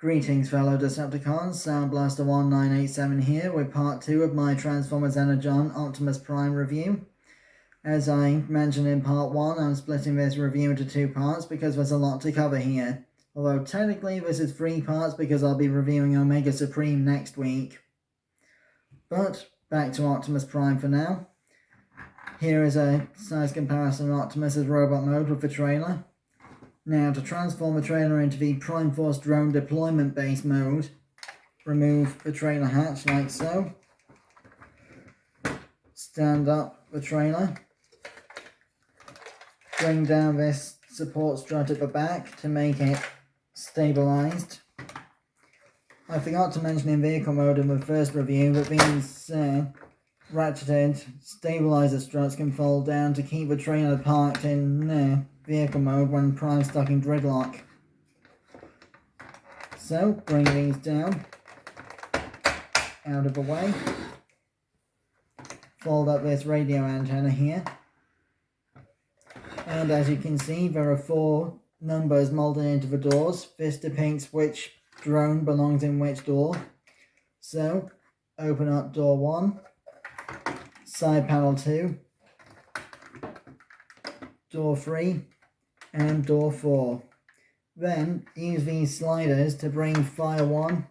Greetings fellow Decepticons, Sound Blaster 1987 here with part 2 of my Transformers Energon Optimus Prime review. As I mentioned in part 1, I'm splitting this review into 2 parts because there's a lot to cover here. Although technically this is 3 parts because I'll be reviewing Omega Supreme next week. But back to Optimus Prime for now. Here is a size comparison of Optimus's robot mode with the trailer. Now, to transform the trailer into the Prime Force drone deployment base mode, remove the trailer hatch like so. Stand up the trailer. Bring down this support strut at the back to make it stabilized. I forgot to mention in vehicle mode in the first review that these ratcheted stabilizer struts can fold down to keep the trailer parked in vehicle mode when Prime stuck in gridlock. So, bring these down, out of the way. Fold up this radio antenna here. And as you can see, there are 4 numbers molded into the doors. This depicts which drone belongs in which door. So, open up door 1, side panel 2, door 3, and door 4. Then use these sliders to bring Fire 1,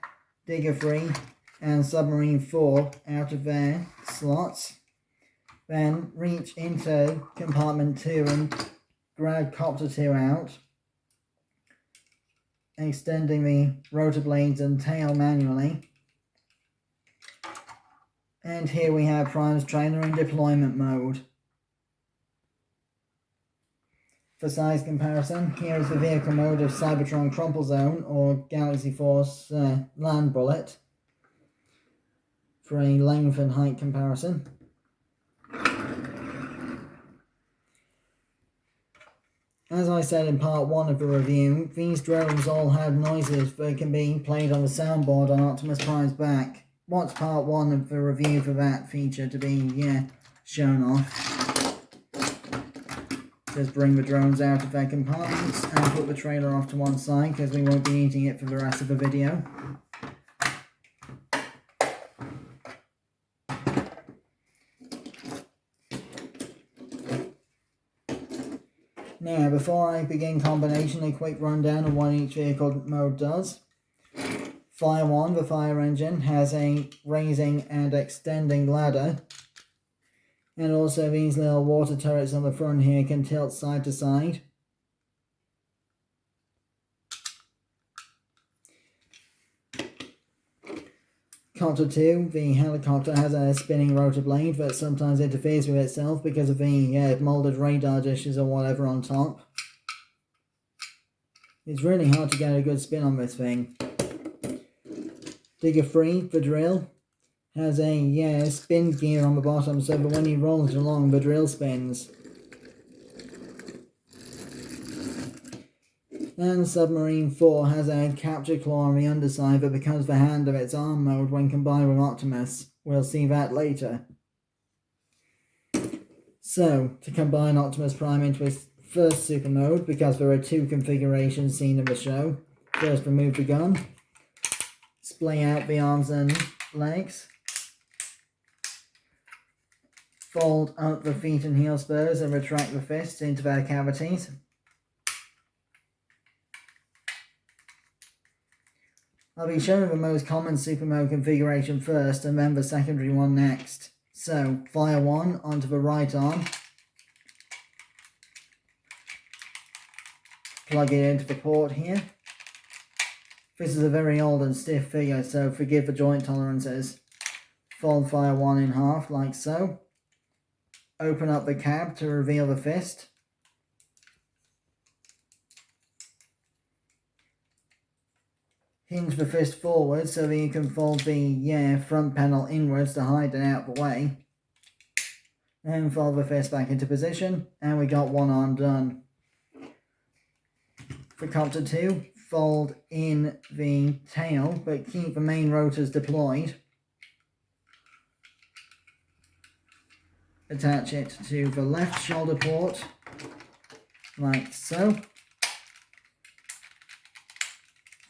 Digger 3, and Submarine 4 out of their slots. Then reach into compartment 2 and grab Copter 2 out, extending the rotor blades and tail manually. And here we have Prime's trailer in deployment mode. For size comparison, here is the vehicle mode of Cybertron Crumple Zone or Galaxy Force Land Bullet for a length and height comparison. As I said in part 1 of the review, these drones all have noises that can be played on the soundboard on Optimus Prime's back. Watch part 1 of the review for that feature to be shown off. Just bring the drones out of their compartments and put the trailer off to one side because we won't be eating it for the rest of the video. Now, before I begin combination, a quick rundown of what each vehicle mode does. Fire 1, the fire engine, has a raising and extending ladder. And also these little water turrets on the front here can tilt side to side. Copter 2, the helicopter, has a spinning rotor blade that sometimes interferes with itself because of the moulded radar dishes or whatever on top. It's really hard to get a good spin on this thing. Digger 3, the drill, has a spin gear on the bottom so that when he rolls along the drill spins. And Submarine 4 has a capture claw on the underside that becomes the hand of its arm mode when combined with Optimus. We'll see that later. So, to combine Optimus Prime into his first super mode, because there are 2 configurations seen in the show. First, remove the gun, splay out the arms and legs, fold up the feet and heel spurs and retract the fists into their cavities. I'll be showing the most common super mode configuration first and then the secondary one next. So, fire 1 onto the right arm. Plug it into the port here. This is a very old and stiff figure, so forgive the joint tolerances. Fold fire 1 in half like so. Open up the cab to reveal the fist. Hinge the fist forward so that you can fold the front panel inwards to hide it out the way. And fold the fist back into position, and we got one arm done. For Copter 2, fold in the tail, but keep the main rotors deployed. Attach it to the left shoulder port, like so.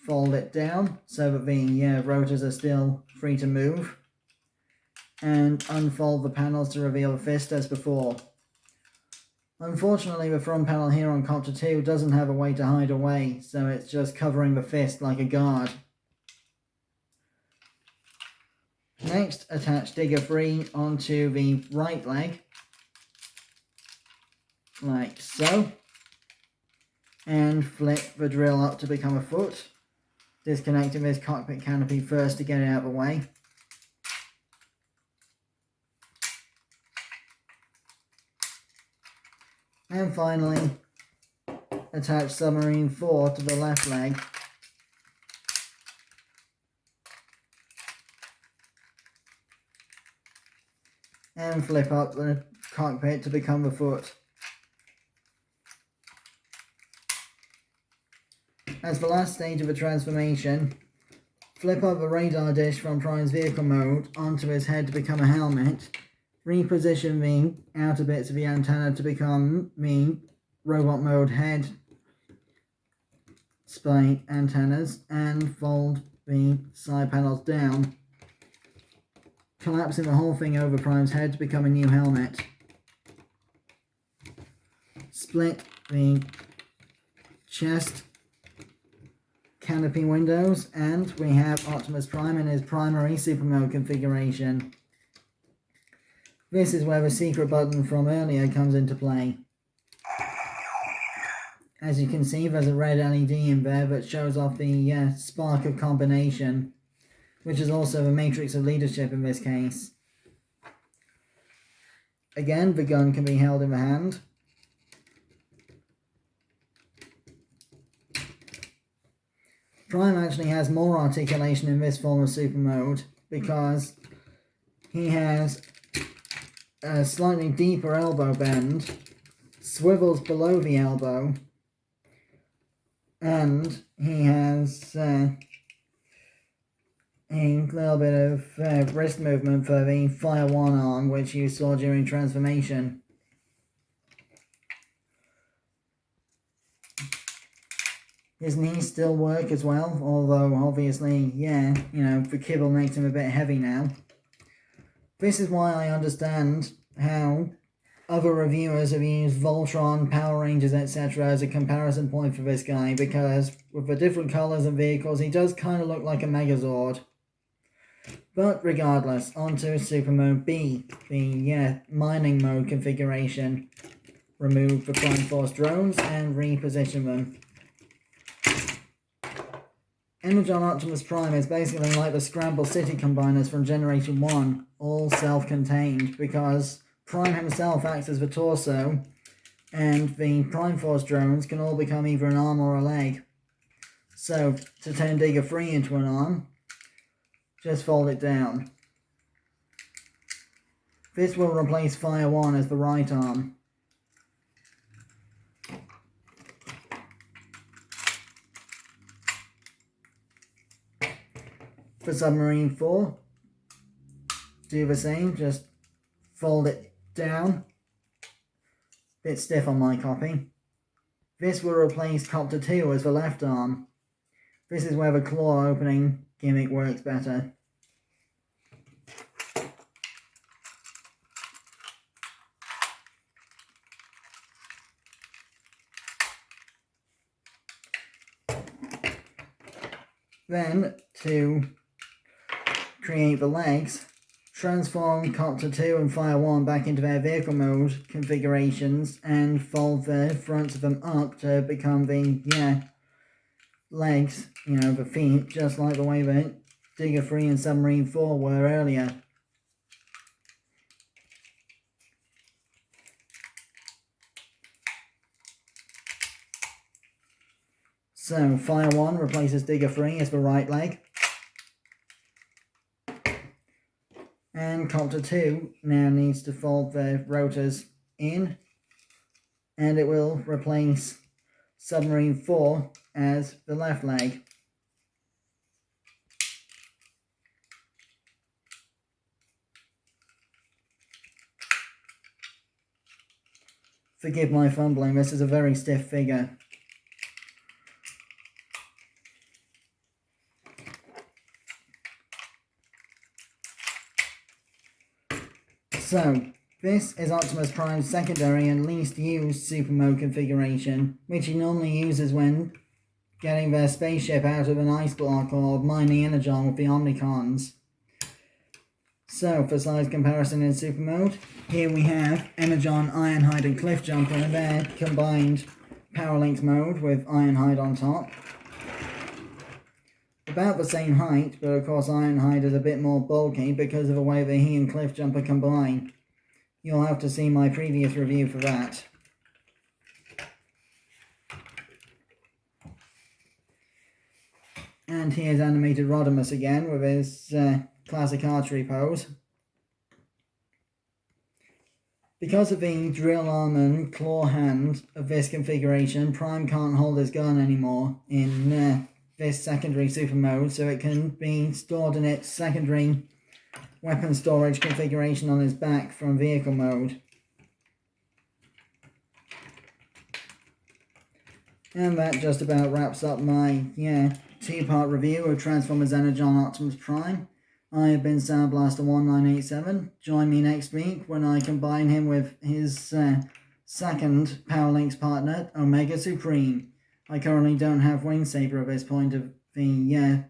fold it down so that the rotors are still free to move, and unfold the panels to reveal the fist as before. Unfortunately, the front panel here on Copter 2 doesn't have a way to hide away, so it's just covering the fist like a guard. Next, attach Digger 3 onto the right leg, like so, and flip the drill up to become a foot, disconnecting this cockpit canopy first to get it out of the way. And finally, attach Submarine 4 to the left leg. And flip up the cockpit to become the foot. As the last stage of the transformation, flip up the radar dish from Prime's vehicle mode onto his head to become a helmet. Reposition the outer bits of the antenna to become the robot mode head spy antennas, and fold the side panels down, collapsing the whole thing over Prime's head to become a new helmet. Split the chest canopy windows, and we have Optimus Prime in his primary super mode configuration. This is where the secret button from earlier comes into play. As you can see, there's a red LED in there that shows off the spark of combination, which is also the matrix of leadership in this case. Again, the gun can be held in the hand. Prime actually has more articulation in this form of super mode, because he has a slightly deeper elbow bend, swivels below the elbow, and he has a little bit of wrist movement for the Fire 1 arm, which you saw during transformation. His knees still work as well, although obviously, the kibble makes him a bit heavy now. This is why I understand how other reviewers have used Voltron, Power Rangers, etc. as a comparison point for this guy, because with the different colours and vehicles, he does kind of look like a Megazord. But regardless, onto Super Mode B, the mining mode configuration. Remove the Prime Force drones and reposition them. Energon Optimus Prime is basically like the Scramble City combiners from Generation 1, all self-contained, because Prime himself acts as the torso, and the Prime Force drones can all become either an arm or a leg. So, to turn Digger 3 into an arm, just fold it down. This will replace Fire 1 as the right arm. For Submarine 4, do the same, just fold it down. Bit stiff on my copy. This will replace Copter 2 as the left arm. This is where the claw opening gimmick works better. Then, to create the legs, transform Copter 2 and Fire 1 back into their vehicle mode configurations and fold the fronts of them up to become the, legs, the feet, just like the way that Digger 3 and Submarine 4 were earlier. So, Fire 1 replaces Digger 3 as the right leg. And Copter 2 now needs to fold the rotors in, and it will replace Submarine 4 as the left leg. Forgive my fumbling, this is a very stiff figure. So, this is Optimus Prime's secondary and least used super mode configuration, which he normally uses when getting their spaceship out of an ice block or mining Energon with the Omnicons. So, for size comparison in super mode, here we have Energon, Ironhide and Cliffjumper in their combined Power Link mode with Ironhide on top. About the same height, but of course Ironhide is a bit more bulky because of the way that he and Cliffjumper combine. You'll have to see my previous review for that. And here's animated Rodimus again with his classic archery pose. Because of the drill arm and claw hand of this configuration, Prime can't hold his gun anymore in this secondary super mode, so it can be stored in its secondary weapon storage configuration on his back from vehicle mode. And that just about wraps up my two-part review of Transformers Energon Optimus Prime. I have been Soundblaster1987. Join me next week when I combine him with his second Power Links partner, Omega Supreme. I currently don't have Wing Saber at this point of the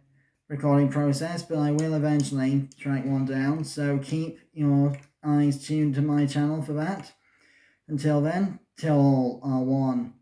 recording process, but I will eventually track one down, so keep your eyes tuned to my channel for that. Until then, till all are one.